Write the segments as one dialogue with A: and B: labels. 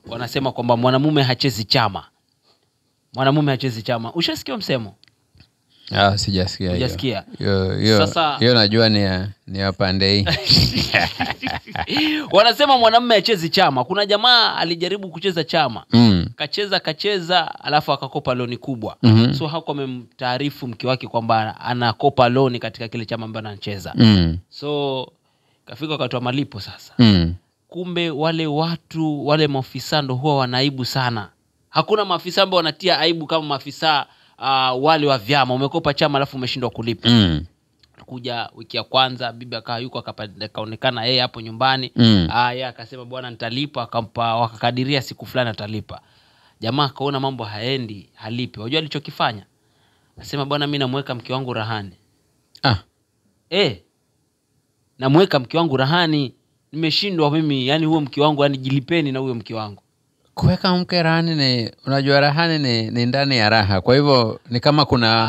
A: wanasema kwamba mwanamume hachezi chama. Mwanamume hachezi chama. Ushasikia msemo?
B: Sijasikia hiyo.
A: Hujasikia?
B: Sasa hiyo najua ni ya pande hii.
A: Wanasema mwanamume hachezi chama. Kuna jamaa alijaribu kucheza chama. Kacheza alafu akakopa loni kubwa. So hakuwa amemtaarifu mke wake kwamba anakopa loni katika kile chama ambacho anacheza. So kafika wakati wa malipo sasa. Kumbe wale maafisa ndo huwa wanaibu sana. Hakuna maafisa ambao wanatia aibu kama maafisa wale wa vyama. Umekopa chama alafu umeshindwa kulipa. Kuja wiki ya kwanza bibi akaonekana yeye hapo nyumbani. Yeye akasema bwana nitalipa, akampa wakakadiria siku fulani atalipa. Jamaa akaona mambo haendi, halipi. Unajua alichokifanya? Anasema bwana mimi namweka mke wangu rahani. Namweka mke wangu rahani. Nimeshindwa mimi, yani huo mke wangu jilipeni na huyo mke wangu.
B: Kuweka mke rahani ni unajua rahani ni ndani ya raha. Kwa hivyo ni kama kuna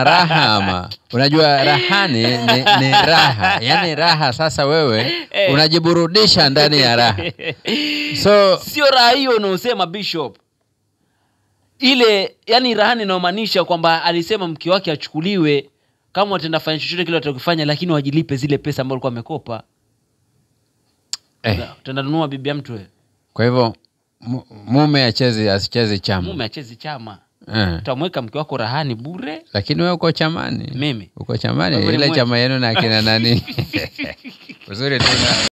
B: raha ama unajua rahani ni raha. Yani raha sasa wewe unajiburudisha ndani ya raha. So
A: sio raha hiyo unaosema Bishop. Ile yani rahani inamaanisha kwamba alisema mke wake achukuliwe kama watenda fanya chochote kile watakufanya lakini wajilipe zile pesa ambazo alikuwa amekopa. Utaenda nunua bibi ya mtu wewe.
B: Kwa hivyo mume asicheze chama.
A: Mume acheze chama. Utamweka mke wako rahani bure.
B: Lakini wewe uko chamani.
A: Mimi
B: uko chamani ile chama yenu na kina nani? Uzuri tuna